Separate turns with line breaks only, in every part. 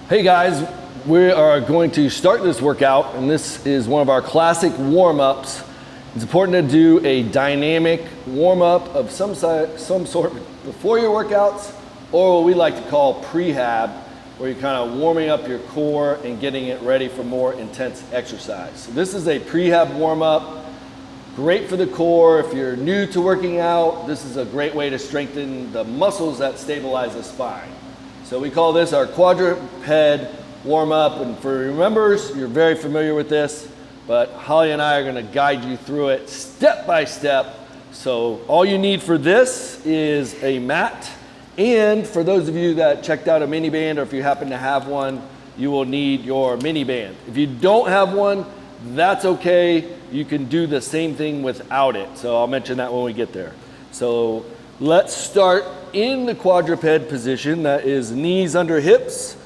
Hey guys, we are going to start this workout, and this is one of our classic warm-ups. It's important to do a dynamic warm-up of some sort before your workouts, or what we like to call prehab, where you're kind of warming up your core and getting it ready for more intense exercise. So this is a prehab warm-up, great for the core. If you're new to working out, this is a great way to strengthen the muscles that stabilize the spine. So we call this our quadruped warm-up, and for your members, you're very familiar with this, but Holly and I are gonna guide you through it step by step. So all you need for this is a mat, and for those of you that checked out a mini band, or if you happen to have one, you will need your mini band. If you don't have one, that's okay. You can do the same thing without it. So I'll mention that when we get there. So let's start in the quadruped position. That is knees under hips,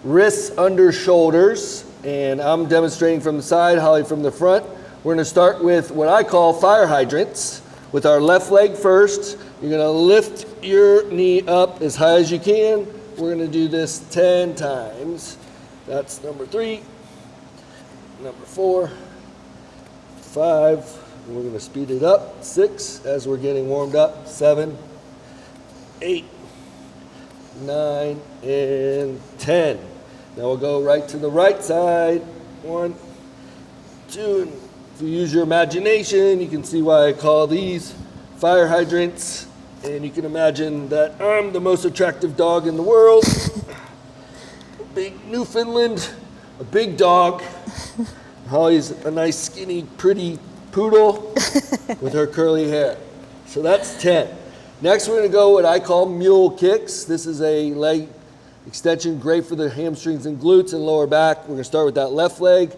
wrists under shoulders, and I'm demonstrating from the side, Holly from the front. We're gonna start with what I call fire hydrants. With our left leg first, you're gonna lift your knee up as high as you can. We're gonna do this 10 times. That's number 3, number 4, 5, and we're gonna speed it up, 6 as we're getting warmed up, 7, 8, 9, and 10. Now we'll go right to the right side. 1, 2, and if you use your imagination, you can see why I call these fire hydrants. And you can imagine that I'm the most attractive dog in the world. A big Newfoundland, a big dog. Holly's a nice, skinny, pretty poodle with her curly hair. So that's 10. Next, we're gonna go what I call mule kicks. This is a leg extension, great for the hamstrings and glutes and lower back. We're gonna start with that left leg.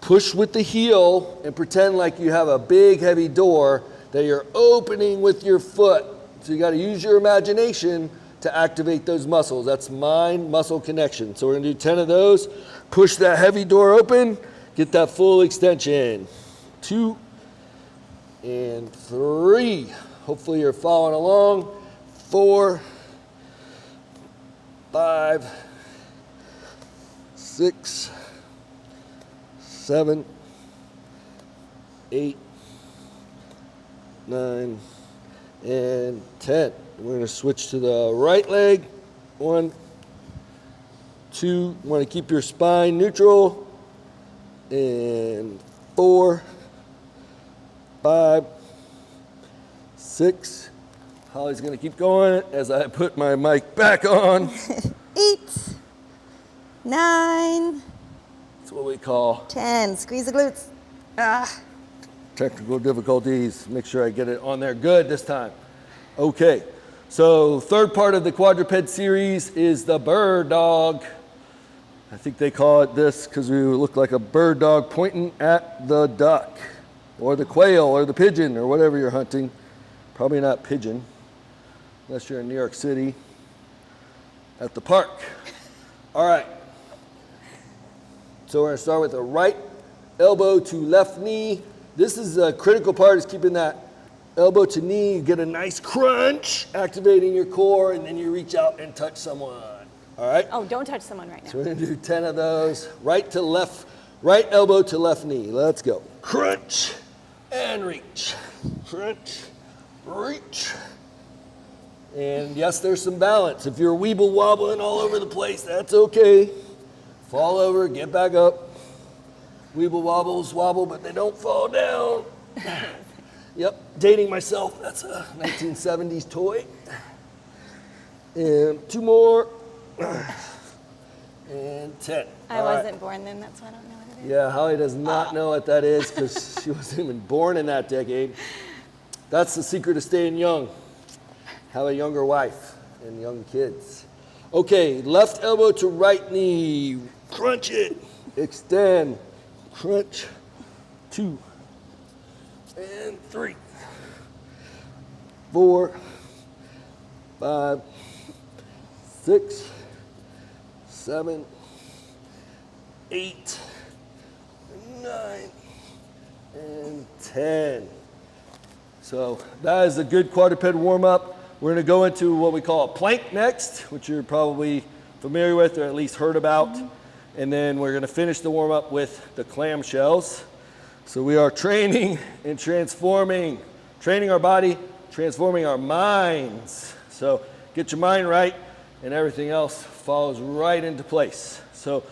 Push with the heel and pretend like you have a big, heavy door that you're opening with your foot. So you gotta use your imagination to activate those muscles. That's mind-muscle connection. So we're gonna do 10 of those. Push that heavy door open, get that full extension. 2 and 3. Hopefully you're following along. 4, 5, 6, 7, 8, 9, and 10. We're going to switch to the right leg. 1, 2. You want to keep your spine neutral. And 4, 5, 6. Holly's going to keep going as I put my mic back on.
8, 9.
That's what we call
10. Squeeze the glutes.
technical difficulties. Make sure I get it on there good this time. Okay, so third part of the quadruped series is the bird dog. I think they call it this because we look like a bird dog pointing at the duck or the quail or the pigeon or whatever you're hunting. Probably not pigeon, unless you're in New York City at the park. All right. So we're gonna start with the right elbow to left knee. This is a critical part, is keeping that elbow to knee. You get a nice crunch, activating your core, and then you reach out and touch someone. All right?
Oh, don't touch someone right now.
So we're gonna do 10 of those. Right to left, right elbow to left knee. Let's go. Crunch and reach. Crunch, reach. And yes, there's some balance. If you're weeble wobbling all over the place, that's okay. Fall over, get back up. Weeble wobbles wobble, but they don't fall down. Yep, dating myself. That's a 1970s toy. And 2 more. And 10.
I wasn't born then, that's why I don't know what it is.
Yeah, Holly does not know what that is because she wasn't even born in that decade. That's the secret of staying young. Have a younger wife and young kids. Okay, left elbow to right knee. Crunch it. Extend. Crunch. 2 and 3. 4, 5, 6, 7, 8, 9, and 10. So that is a good quadruped warm-up. We're gonna go into what we call a plank next, which you're probably familiar with or at least heard about. And then we're gonna finish the warm up with the clamshells. So we are training and transforming, training our body, transforming our minds. So get your mind right and everything else falls right into place. So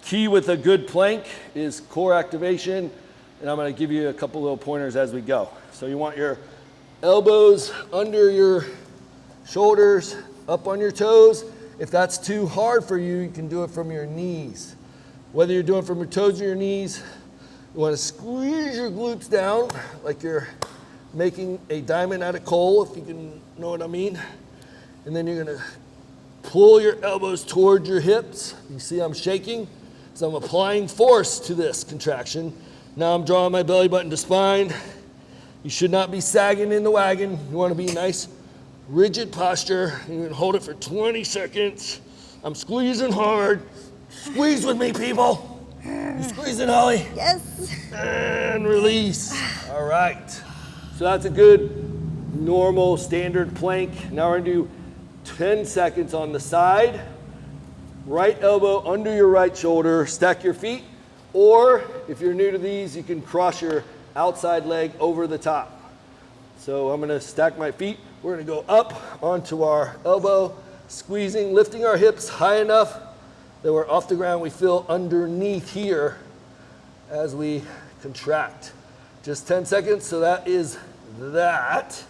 key with a good plank is core activation, and I'm gonna give you a couple little pointers as we go. So you want your elbows under your shoulders, up on your toes. If that's too hard for you, you can do it from your knees. Whether you're doing it from your toes or your knees, you wanna squeeze your glutes down like you're making a diamond out of coal, if you can know what I mean. And then you're gonna pull your elbows toward your hips. You see I'm shaking, so I'm applying force to this contraction. Now I'm drawing my belly button to spine. You should not be sagging in the wagon. You wanna be nice, rigid posture. You can hold it for 20 seconds. I'm squeezing hard. Squeeze with me, people. You squeezing, Holly?
Yes.
And release. All right. So that's a good, normal, standard plank. Now we're gonna do 10 seconds on the side. Right elbow under your right shoulder, stack your feet. Or if you're new to these, you can cross your outside leg over the top. So I'm gonna stack my feet. We're gonna go up onto our elbow, squeezing, lifting our hips high enough that we're off the ground. We feel underneath here as we contract. Just 10 seconds, so that is that.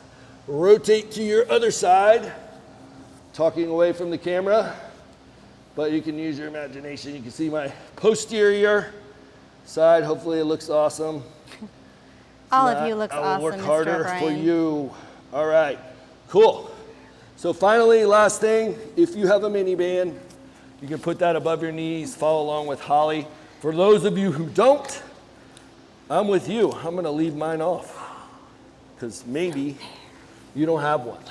Rotate to your other side, talking away from the camera, but you can use your imagination. You can see my posterior side. Hopefully it looks awesome.
All of you looks
I will
awesome,
work
Mr.
harder for
O'Brien.
you. All right, cool. So finally, last thing, if you have a mini band, you can put that above your knees, follow along with Holly. For those of you who don't, I'm with you. I'm gonna leave mine off because maybe you don't have one,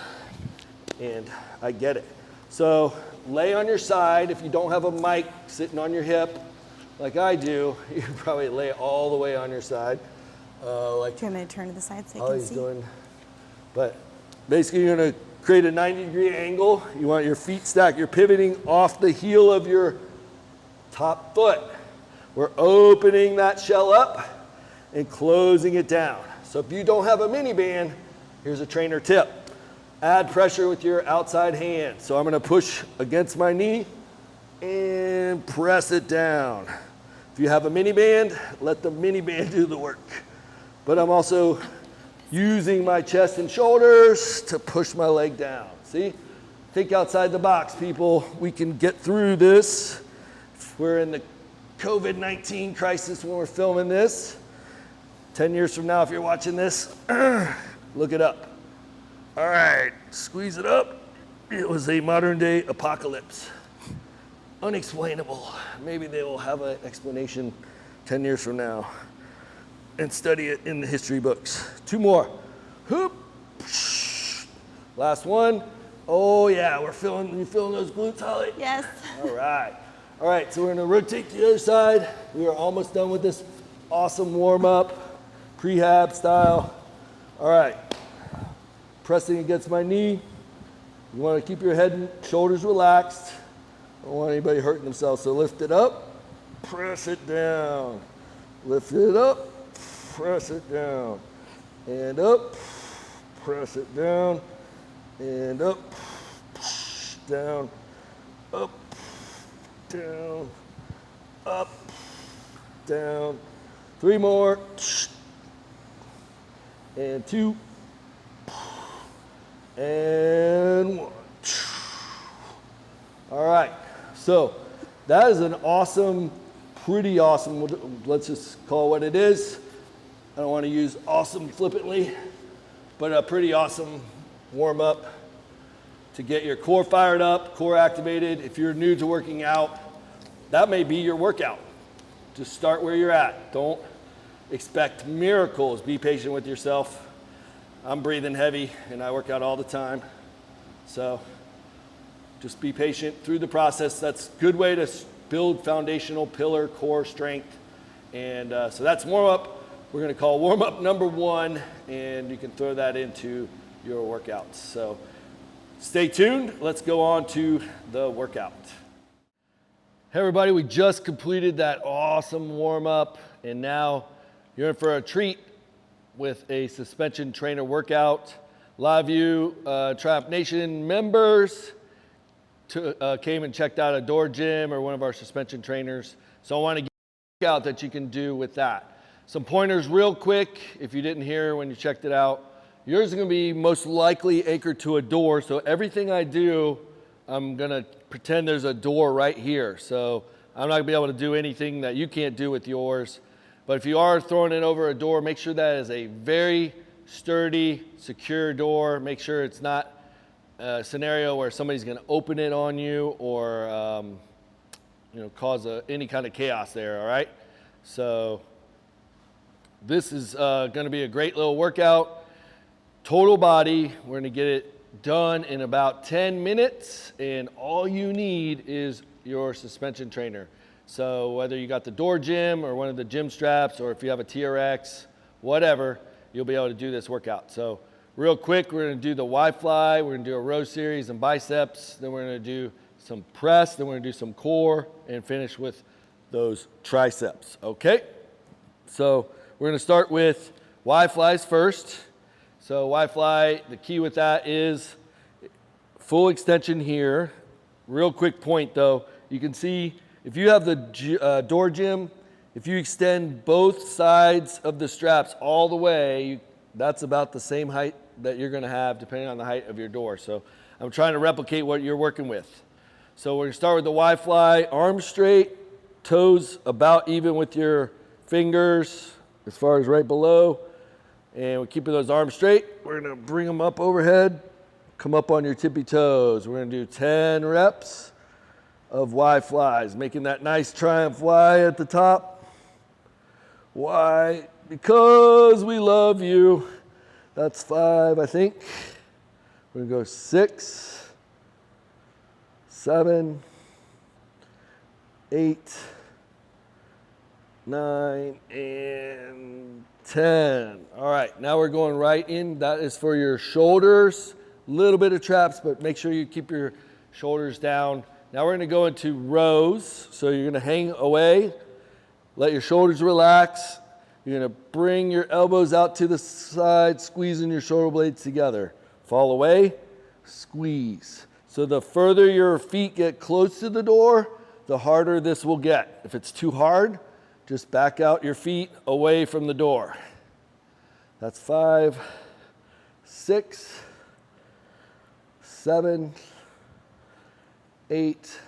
and I get it. So lay on your side. If you don't have a mic sitting on your hip like I do, you can probably lay it all the way on your side. Like
Do you want me to turn to the side so you
all
can
he's
see?
doing. But basically you're gonna create a 90-degree angle. You want your feet stacked. You're pivoting off the heel of your top foot. We're opening that shell up and closing it down. So if you don't have a mini band, here's a trainer tip. Add pressure with your outside hand. So I'm gonna push against my knee and press it down. If you have a mini band, let the mini band do the work. But I'm also using my chest and shoulders to push my leg down. See? Think outside the box, people. We can get through this. We're in the COVID-19 crisis when we're filming this. 10 years from now, if you're watching this, look it up. All right, squeeze it up. It was a modern day apocalypse. Unexplainable. Maybe they will have an explanation 10 years from now and study it in the history books. Two more. Hoop. Last one. Oh yeah, you feeling those glutes, Holly?
Yes.
All right. All right, so we're gonna rotate to the other side. We are almost done with this awesome warm up, prehab style. All right, pressing against my knee. You wanna keep your head and shoulders relaxed. I don't want anybody hurting themselves, so lift it up, press it down. Lift it up, press it down. And up, press it down. And up, down, up, down, up, down. Three more. And two. And one. All right. So that is an awesome, pretty awesome, let's just call it what it is. I don't want to use awesome flippantly, but a pretty awesome warm up to get your core fired up, core activated. If you're new to working out, that may be your workout. Just start where you're at. Don't expect miracles. Be patient with yourself. I'm breathing heavy and I work out all the time. So just be patient through the process. That's a good way to build foundational pillar core strength. And so that's warm up. We're gonna call warm up number one, and you can throw that into your workouts. So Stay tuned. Let's go on to the workout. Hey everybody, we just completed that awesome warm up and now you're in for a treat with a suspension trainer workout. A lot of you TrYumph Nation members came and checked out a door gym or one of our suspension trainers. So I want to give you a workout that you can do with that. Some pointers real quick if you didn't hear when you checked it out. Yours is going to be most likely anchored to a door, so everything I do, I'm going to pretend there's a door right here. So I'm not going to be able to do anything that you can't do with yours. But if you are throwing it over a door, make sure that is a very sturdy, secure door. Make sure it's not a scenario where somebody's going to open it on you or cause any kind of chaos there, all right? So this is going to be a great little workout. Total body, we're gonna get it done in about 10 minutes and all you need is your suspension trainer. So whether you got the door gym or one of the gym straps or if you have a TRX, whatever, you'll be able to do this workout. So real quick, we're gonna do the Y-fly, we're gonna do a row series and biceps, then we're gonna do some press, then we're gonna do some core and finish with those triceps, okay? So we're gonna start with Y-flies first. So Y-fly, the key with that is full extension here. Real quick point though, you can see if you have the door gym, if you extend both sides of the straps all the way, that's about the same height that you're gonna have depending on the height of your door. So I'm trying to replicate what you're working with. So we're gonna start with the Y-fly, arms straight, toes about even with your fingers as far as right below. And we're keeping those arms straight. We're gonna bring them up overhead, come up on your tippy toes. We're gonna do 10 reps of Y-flies, making that nice TrYumph Y at the top. Why? Because we love you. That's 5, I think. We're gonna go 6, 7, 8, 9, and 10. All right, now we're going right in. That is for your shoulders, a little bit of traps, but make sure you keep your shoulders down. Now we're gonna go into rows. So you're gonna hang away, let your shoulders relax. You're gonna bring your elbows out to the side, squeezing your shoulder blades together. Fall away, squeeze. So the further your feet get close to the door, the harder this will get. If it's too hard, just back out your feet away from the door. That's 5, 6, 7, 8,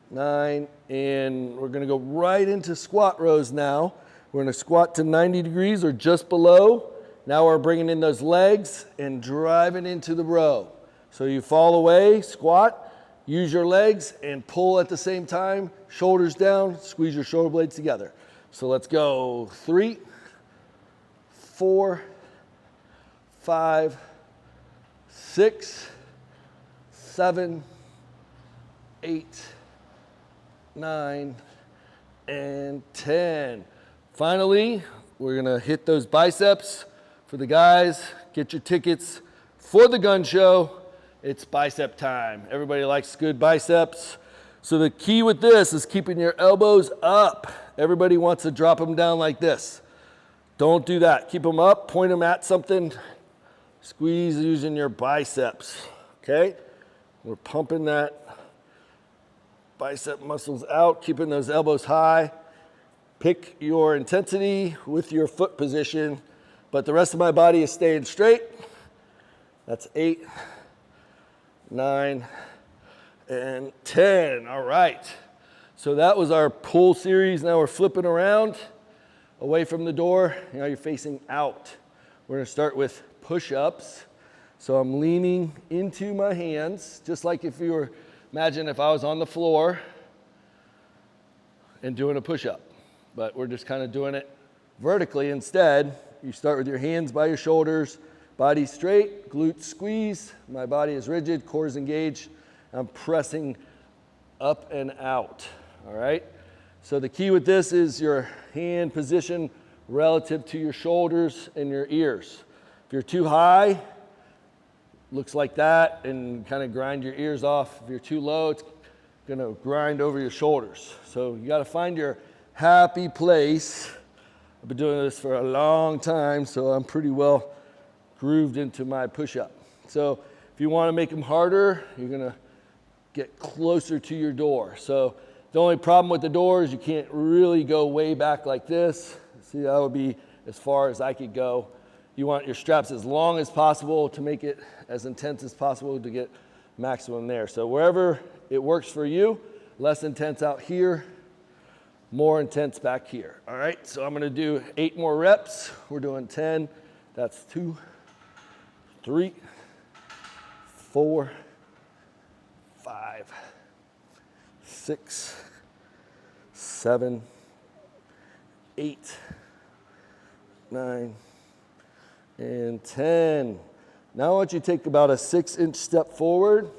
9, and we're gonna go right into squat rows now. We're gonna squat to 90 degrees or just below. Now we're bringing in those legs and driving into the row. So you fall away, squat, use your legs and pull at the same time, shoulders down, squeeze your shoulder blades together. So let's go 3, 4, 5, 6, 7, 8, 9, and 10. Finally, we're gonna hit those biceps. For the guys, get your tickets for the gun show. It's bicep time. Everybody likes good biceps. So the key with this is keeping your elbows up. Everybody wants to drop them down like this. Don't do that. Keep them up, point them at something. Squeeze using your biceps, okay? We're pumping that bicep muscles out, keeping those elbows high. Pick your intensity with your foot position, but the rest of my body is staying straight. That's 8, 9, and 10. All right. So that was our pull series. Now we're flipping around away from the door. Now you're facing out. We're going to start with push-ups. So I'm leaning into my hands, just like if you were, imagine if I was on the floor and doing a push-up. But we're just kind of doing it vertically instead. You start with your hands by your shoulders, body straight, glutes squeeze. My body is rigid, core is engaged. I'm pressing up and out, all right? So the key with this is your hand position relative to your shoulders and your ears. If you're too high, looks like that, and kind of grind your ears off. If you're too low, it's gonna grind over your shoulders. So you gotta find your happy place. I've been doing this for a long time, so I'm pretty well grooved into my push-up. So if you wanna make them harder, you're gonna get closer to your door. So the only problem with the door is you can't really go way back like this. See, that would be as far as I could go. You want your straps as long as possible to make it as intense as possible to get maximum there. So wherever it works for you, less intense out here, more intense back here. All right, so I'm gonna do 8 more reps. We're doing 10. That's 2, 3, 4, 5, 6, 7, 8, 9, and 10. Now I want you to take about a 6-inch step forward,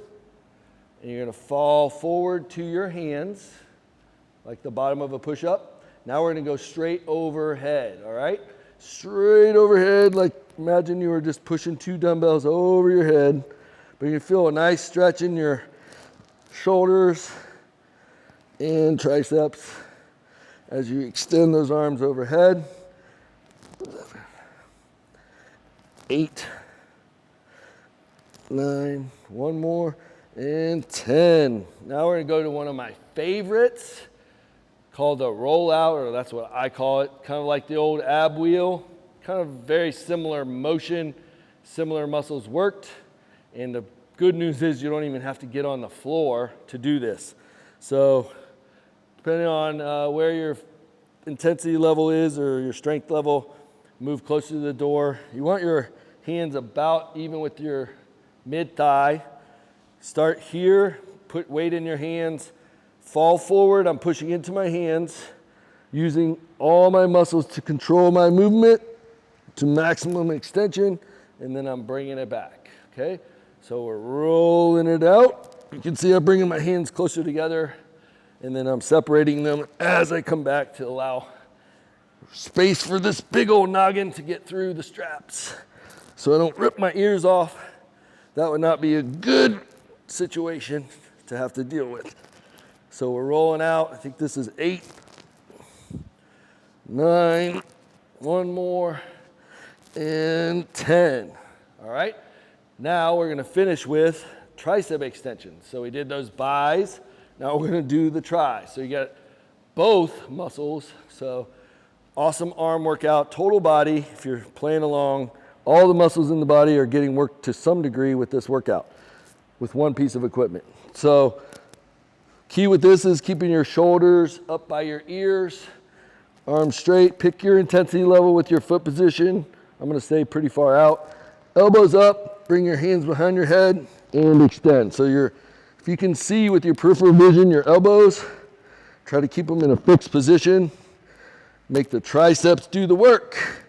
and you're gonna fall forward to your hands, like the bottom of a push-up. Now we're gonna go straight overhead, all right? Straight overhead, like imagine you were just pushing 2 dumbbells over your head, but you feel a nice stretch in your shoulders and triceps as you extend those arms overhead. 8, 9, one more, and 10. Now we're gonna go to one of my favorites called the rollout, or that's what I call it, kind of like the old ab wheel, kind of very similar motion, similar muscles worked, and the good news is you don't even have to get on the floor to do this. So depending on where your intensity level is or your strength level, move closer to the door. You want your hands about even with your mid-thigh. Start here, put weight in your hands, fall forward. I'm pushing into my hands, using all my muscles to control my movement to maximum extension, and then I'm bringing it back, okay? So we're rolling it out. You can see I'm bringing my hands closer together, and then I'm separating them as I come back to allow space for this big old noggin to get through the straps so I don't rip my ears off. That would not be a good situation to have to deal with. So we're rolling out. I think this is 8, 9, one more, and 10. All right. Now we're gonna finish with tricep extensions. So we did those bis. Now we're gonna do the tris. So you got both muscles. So awesome arm workout, total body. If you're playing along, all the muscles in the body are getting worked to some degree with this workout, with one piece of equipment. So key with this is keeping your shoulders up by your ears, arms straight. Pick your intensity level with your foot position. I'm gonna stay pretty far out. Elbows up, bring your hands behind your head and extend. So if you can see with your peripheral vision, your elbows, try to keep them in a fixed position. Make the triceps do the work.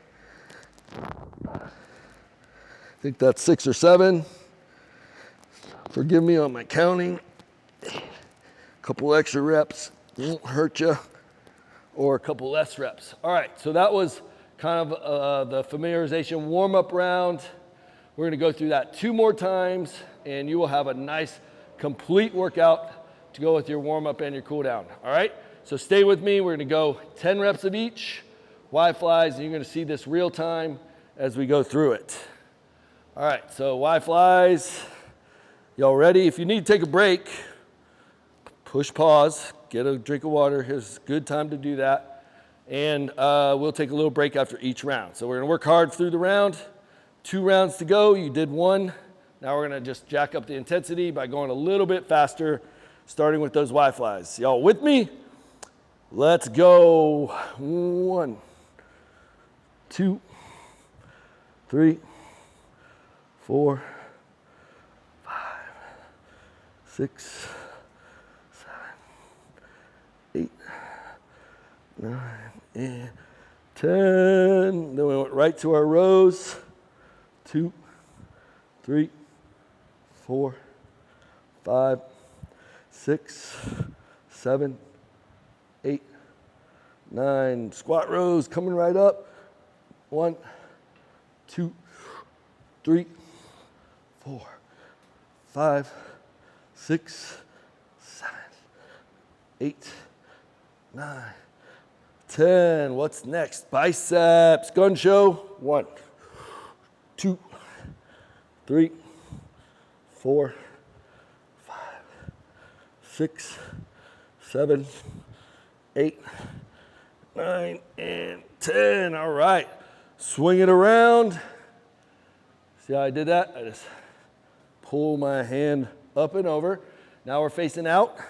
I think that's 6 or 7. Forgive me on my counting. A couple extra reps won't hurt you, or a couple less reps. All right, so that was kind of the familiarization warm-up round. We're gonna go through that 2 more times, and you will have a nice, complete workout to go with your warm-up and your cool-down. All right, so stay with me. We're gonna go 10 reps of each, Y flies, and you're gonna see this real time as we go through it. All right, so Y flies. Y'all ready? If you need to take a break, push pause, get a drink of water. Here's a good time to do that. And we'll take a little break after each round. So we're gonna work hard through the round. 2 rounds to go, you did 1. Now we're gonna just jack up the intensity by going a little bit faster, starting with those Y flies. Y'all with me? Let's go. 1, 2, 3, 4, 5, 6, 7, 8, 9, and 10. Then we went right to our rows. 2, 3, 4, 5, 6, 7, 8, 9. Squat rows coming right up. 1, 2, 3, 4, 5, 6, 7, 8, 9, 10. What's next? Biceps. Gun show. 1, 2, 3, 4, 5, 6, 7, 8, 9, and 10. All right. Swing it around. See how I did that? I just pull my hand up and over. Now we're facing out. You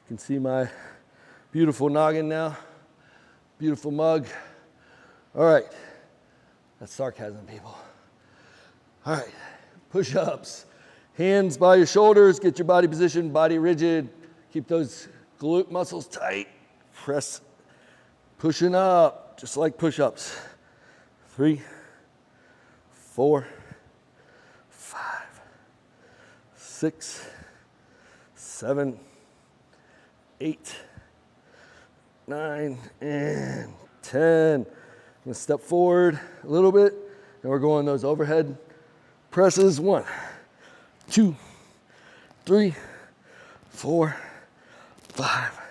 can see my beautiful noggin now. Beautiful mug. All right. That's sarcasm, people. All right. Push-ups. Hands by your shoulders. Get your body positioned, body rigid. Keep those glute muscles tight. Press. Pushing up, just like push-ups. 3, 4, 5, 6, 7, 8, 9, and 10. I'm gonna step forward a little bit, and we're going those overhead presses. 1, 2, 3, 4, 5,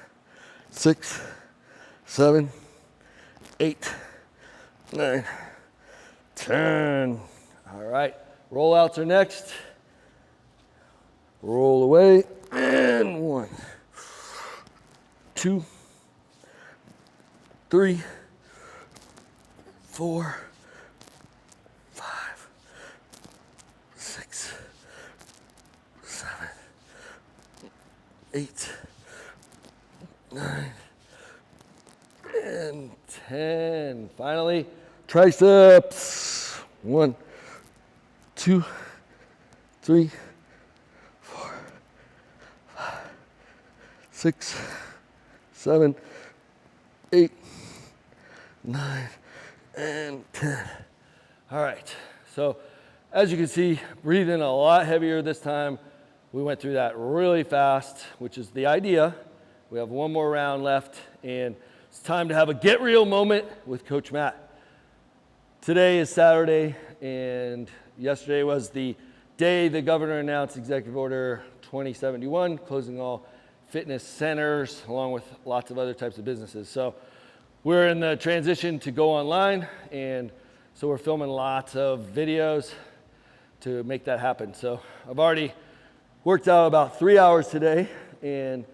6, 7, 8, 9, 10. All right, rollouts are next. Roll away, and 1, 2, 3, 4, 5, 6, 7, 8, 9, and 10. Finally, triceps. 1, 2, 3, 4, 5, 6, 7, 8, 9, and 10. All right, so as you can see, breathing a lot heavier this time. We went through that really fast, which is the idea. We have one more round left, and it's time to have a get real moment with Coach Matt. Today is Saturday, and yesterday was the day the governor announced Executive Order 2071, closing all fitness centers, along with lots of other types of businesses. So we're in the transition to go online, and so we're filming lots of videos to make that happen. So I've already worked out about 3 hours today, and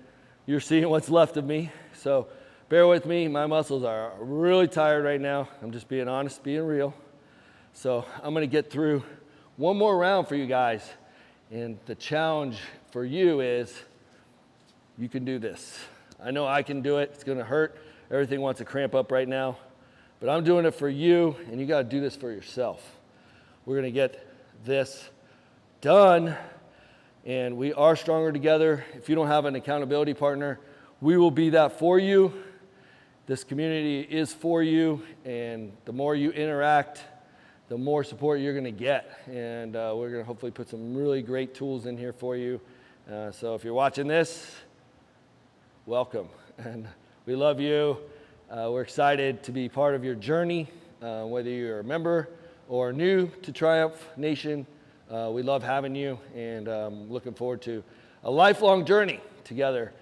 you're seeing what's left of me. So bear with me, my muscles are really tired right now. I'm just being honest, being real. So I'm gonna get through one more round for you guys. And the challenge for you is, you can do this. I know I can do it, it's gonna hurt. Everything wants to cramp up right now, but I'm doing it for you, and you gotta do this for yourself. We're gonna get this done, and we are stronger together. If you don't have an accountability partner, we will be that for you. This community is for you, and the more you interact, the more support you're gonna get. And we're gonna hopefully put some really great tools in here for you. So if you're watching this, welcome. And we love you. We're excited to be part of your journey, whether you're a member or new to TrYumph Nation. We love having you, and looking forward to a lifelong journey together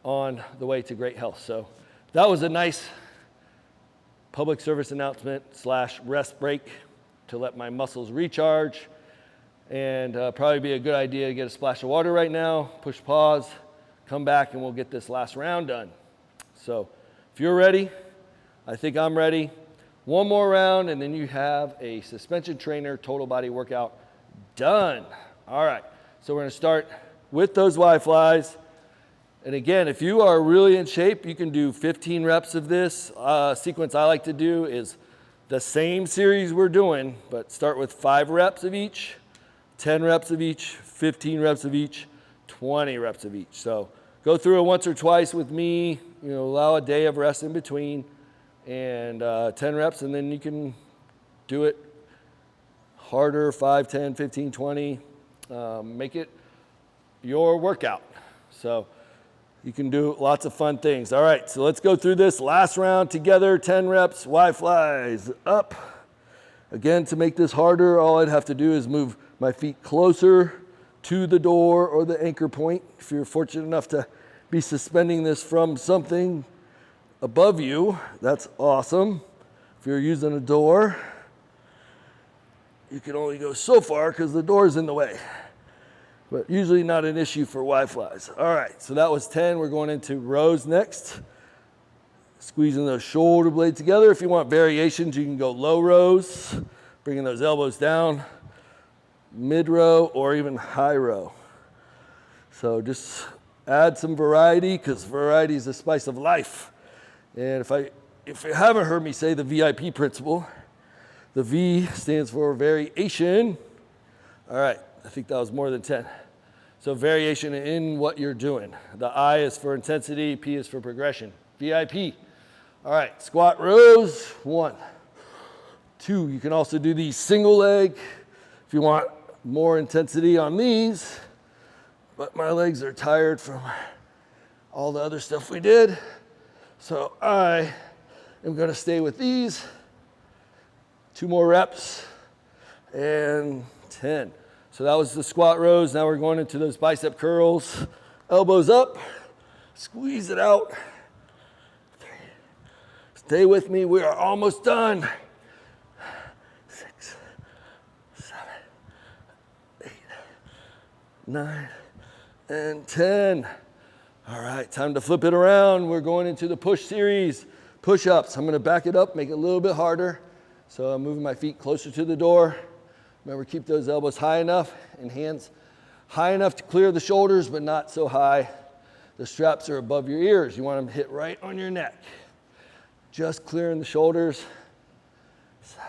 on the way to great health. So that was a nice public service announcement / rest break to let my muscles recharge, and probably be a good idea to get a splash of water right now, push pause, come back, and we'll get this last round done. So if you're ready, I think I'm ready. One more round, and then you have a suspension trainer total body workout done. All right, so we're gonna start with those Y-flies. And again, if you are really in shape, you can do 15 reps of this. Sequence I like to do is the same series we're doing, but start with 5 reps of each, 10 reps of each, 15 reps of each, 20 reps of each. So go through it once or twice with me, allow a day of rest in between, and 10 reps, and then you can do it harder, 5, 10, 15, 20. Make it your workout. So you can do lots of fun things. All right, so let's go through this last round together. 10 reps, Y-flies, up. Again, to make this harder, all I'd have to do is move my feet closer to the door or the anchor point. If you're fortunate enough to be suspending this from something above you, that's awesome. If you're using a door, you can only go so far because the door's in the way. But usually not an issue for Y-flies. All right, so that was 10. We're going into rows next. Squeezing those shoulder blades together. If you want variations, you can go low rows, bringing those elbows down, mid row, or even high row. So just add some variety, because variety is the spice of life. And if you haven't heard me say the VIP principle, the V stands for variation. All right, I think that was more than 10. So variation in what you're doing. The I is for intensity, P is for progression. VIP. All right, squat rows, 1, 2. You can also do these single leg if you want more intensity on these, but my legs are tired from all the other stuff we did. So I am gonna stay with these. 2 more reps and 10. So that was the squat rows. Now we're going into those bicep curls. Elbows up, squeeze it out. 3. Stay with me, we are almost done. 6, 7, 8, 9, and 10. All right, time to flip it around. We're going into the push series, push-ups. I'm gonna back it up, make it a little bit harder. So I'm moving my feet closer to the door. Remember, keep those elbows high enough and hands high enough to clear the shoulders, but not so high. The straps are above your ears. You want them to hit right on your neck. Just clearing the shoulders. 7,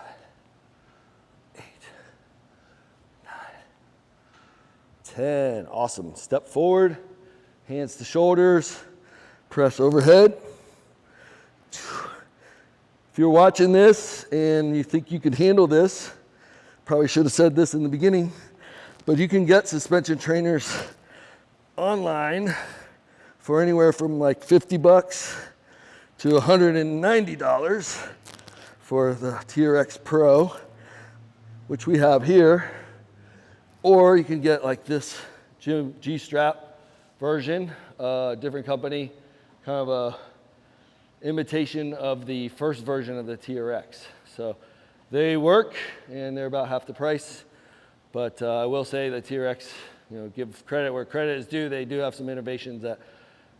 8, 9, 10. Awesome. Step forward, hands to shoulders, press overhead. If you're watching this and you think you could handle this, probably should have said this in the beginning, but you can get suspension trainers online for anywhere from like $50 to $190 for the TRX Pro, which we have here. Or you can get like this G-strap version, different company, kind of a imitation of the first version of the TRX. So they work, and they're about half the price. But I will say that TRX, give credit where credit is due. They do have some innovations that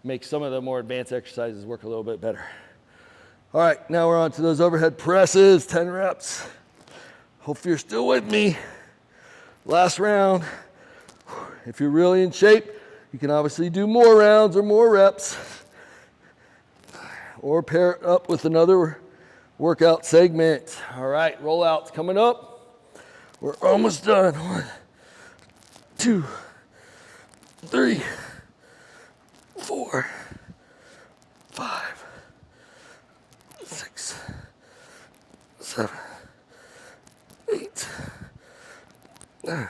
make some of the more advanced exercises work a little bit better. All right, now we're on to those overhead presses, 10 reps. Hope you're still with me. Last round. If you're really in shape, you can obviously do more rounds or more reps, or pair it up with another workout segment. All right, rollouts coming up. We're almost done. 1, 2, 3, 4, 5, 6, 7, 8, 9,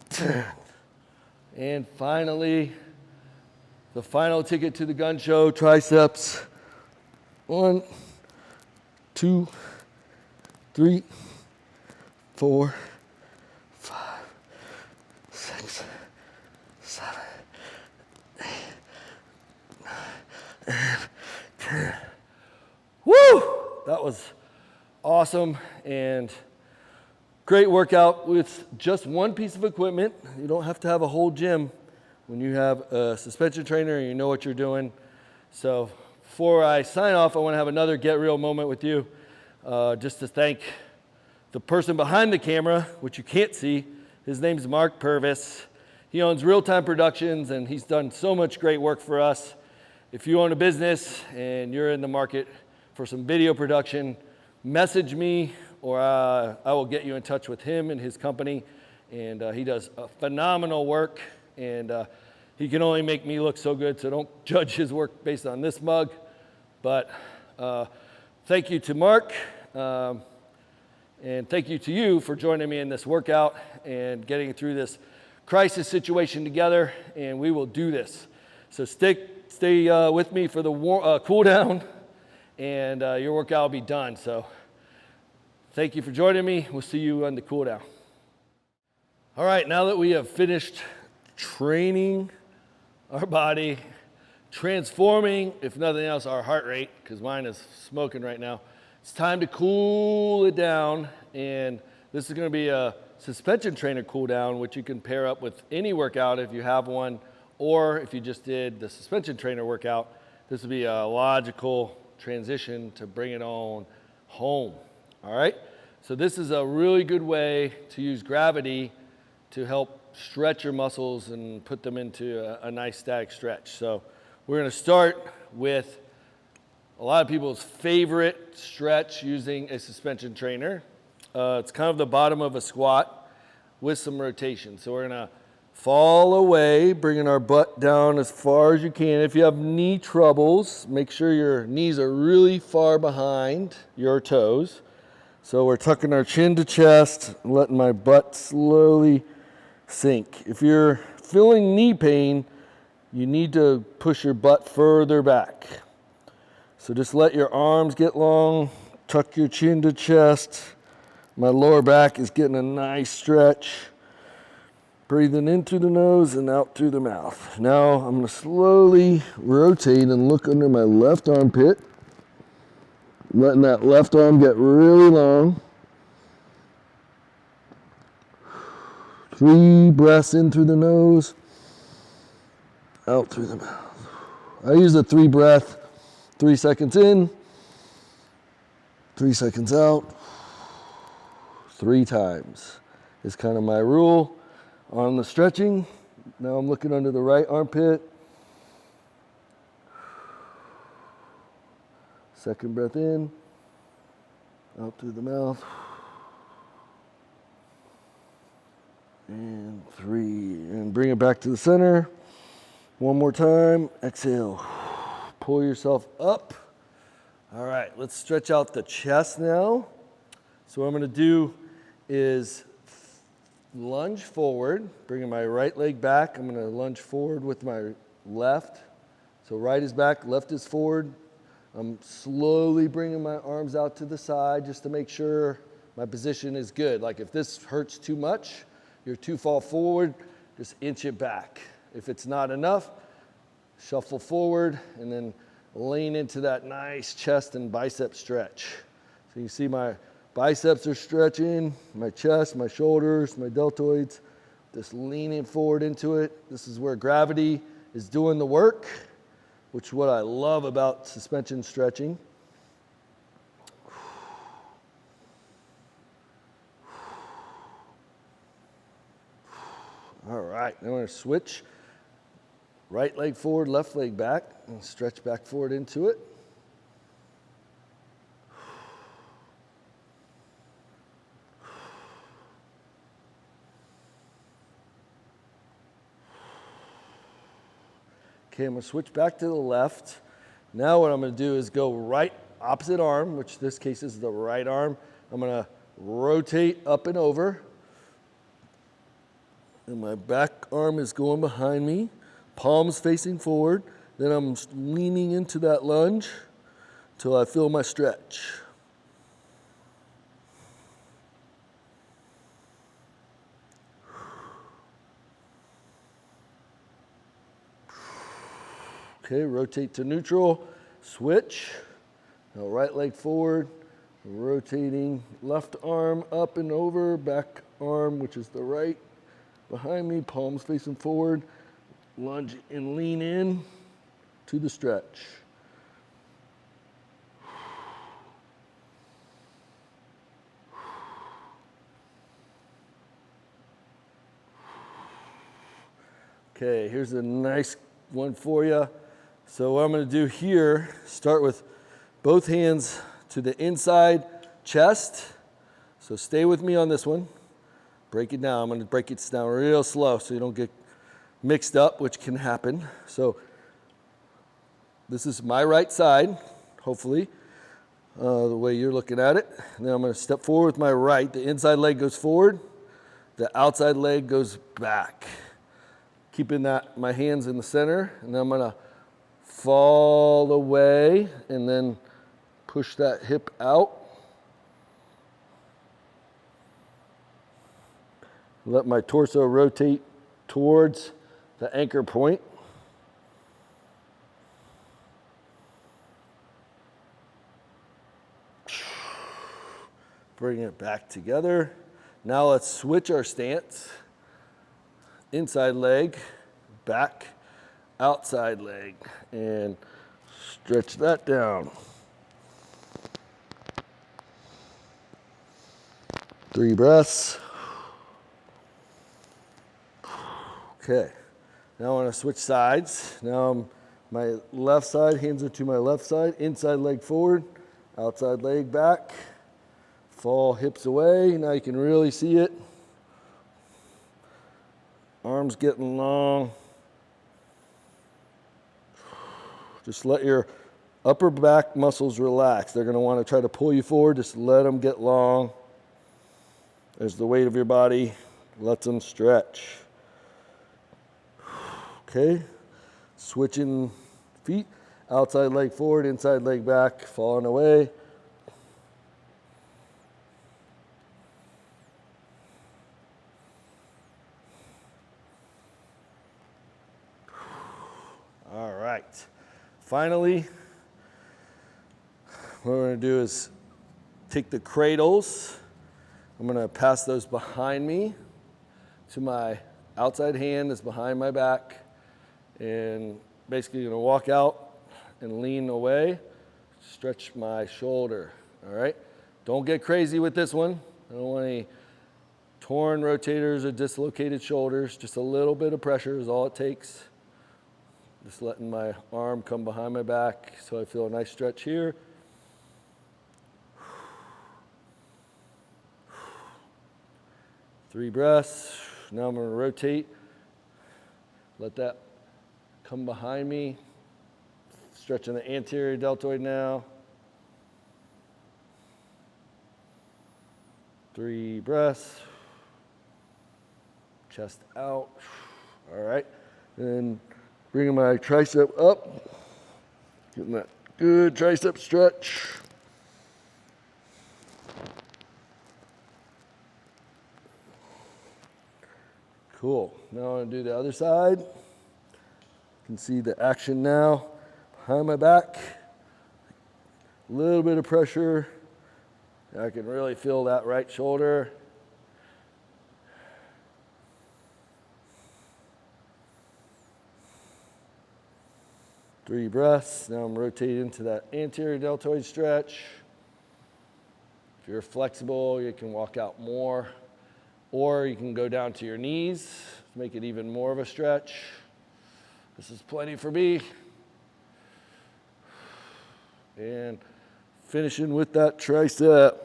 10. And finally, the final ticket to the gun show, triceps. 1, 2, 3, 4, 5, 6, 7, 8, 9, and 10. Woo! That was awesome and great workout with just one piece of equipment. You don't have to have a whole gym when you have a suspension trainer and you know what you're doing. So before I sign off, I want to have another get real moment with you, just to thank the person behind the camera, which you can't see. His name's Mark Purvis. He owns Real Time Productions, and he's done so much great work for us. If you own a business and you're in the market for some video production, message me, or I will get you in touch with him and his company. And he does phenomenal work, and he can only make me look so good, so don't judge his work based on this mug. But thank you to Mark, and thank you to you for joining me in this workout and getting through this crisis situation together, and we will do this. So stay with me for the cool down, and your workout will be done. So thank you for joining me. We'll see you on the cool down. All right, now that we have finished training our body, transforming, if nothing else, our heart rate, because mine is smoking right now, it's time to cool it down. And this is going to be a suspension trainer cool down, which you can pair up with any workout if you have one, or if you just did the suspension trainer workout, this would be a logical transition to bring it on home. All right, so this is a really good way to use gravity to help stretch your muscles and put them into a nice static stretch. So we're going to start with a lot of people's favorite stretch using a suspension trainer. It's kind of the bottom of a squat with some rotation. So we're going to fall away, bringing our butt down as far as you can. If you have knee troubles, make sure your knees are really far behind your toes. So we're tucking our chin to chest, letting my butt slowly sink. If you're feeling knee pain, you need to push your butt further back. So just let your arms get long, tuck your chin to chest. My lower back is getting a nice stretch. Breathing in through the nose and out through the mouth. Now I'm going to slowly rotate and look under my left armpit. Letting that left arm get really long. 3 breaths in through the nose, out through the mouth. I use a 3 breath, 3 seconds in, 3 seconds out, 3 times is kind of my rule on the stretching. Now I'm looking under the right armpit. Second breath in, out through the mouth. And 3, and bring it back to the center. One more time, exhale. Pull yourself up. All right, let's stretch out the chest now. So what I'm gonna do is lunge forward, bringing my right leg back. I'm gonna lunge forward with my left. So right is back, left is forward. I'm slowly bringing my arms out to the side just to make sure my position is good. Like if this hurts too much, you're too far forward, just inch it back. If it's not enough, shuffle forward and then lean into that nice chest and bicep stretch. So you see my biceps are stretching, my chest, my shoulders, my deltoids, just leaning forward into it. This is where gravity is doing the work, which is what I love about suspension stretching. All right, now I'm going to switch. Right leg forward, left leg back, and stretch back forward into it. Okay, I'm going to switch back to the left. Now what I'm going to do is go right opposite arm, which this case is the right arm. I'm going to rotate up and over. And my back arm is going behind me, palms facing forward. Then I'm leaning into that lunge until I feel my stretch. Okay, rotate to neutral, switch. Now right leg forward, rotating left arm up and over, back arm, which is the right, behind me, palms facing forward, lunge and lean in to the stretch. Okay, here's a nice one for you. So what I'm going to do here, start with both hands to the inside chest. So stay with me on this one. Break it down. I'm going to break it down real slow so you don't get mixed up, which can happen. So this is my right side, hopefully, the way you're looking at it. And then I'm going to step forward with my right. The inside leg goes forward. The outside leg goes back. Keeping that, my hands in the center. And then I'm going to fall away and then push that hip out. Let my torso rotate towards the anchor point. Bring it back together. Now let's switch our stance. Inside leg, back, outside leg, and stretch that down. 3 breaths. Okay, now I want to switch sides. Now my left side, hands are to my left side, inside leg forward, outside leg back. Fall hips away. Now you can really see it. Arms getting long. Just let your upper back muscles relax. They're going to want to try to pull you forward. Just let them get long. There's the weight of your body. Let them stretch. Okay. Switching feet. Outside leg forward, inside leg back, falling away. All right. Finally, what we're going to do is take the cradles. I'm going to pass those behind me to my outside hand that's behind my back, and basically going to walk out and lean away, stretch my shoulder. All right. Don't get crazy with this one. I don't want any torn rotators or dislocated shoulders. Just a little bit of pressure is all it takes. Just letting my arm come behind my back so I feel a nice stretch here. Three breaths. Now I'm going to rotate. Let that come behind me. Stretching the anterior deltoid now. 3 breaths. Chest out. All right. Then bringing my tricep up. Getting that good tricep stretch. Cool. Now I'm going to do the other side. You can see the action now. Behind my back. A little bit of pressure. I can really feel that right shoulder. Three breaths. Now I'm rotating into that anterior deltoid stretch. If you're flexible, you can walk out more, or you can go down to your knees, make it even more of a stretch. This is plenty for me. And finishing with that tricep.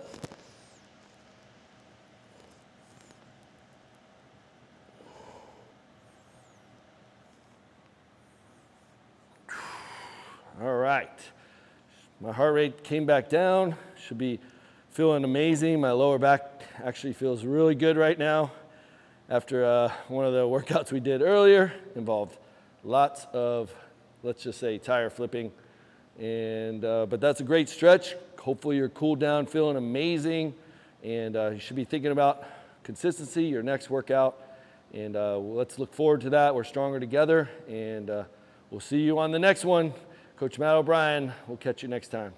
All right. My heart rate came back down. Should be feeling amazing. My lower back actually feels really good right now after one of the workouts we did earlier. Involved lots of, let's just say, tire flipping. And but that's a great stretch. Hopefully you're cooled down, feeling amazing. And you should be thinking about consistency, your next workout. And let's look forward to that. We're stronger together. And we'll see you on the next one. Coach Matt O'Brien, we'll catch you next time.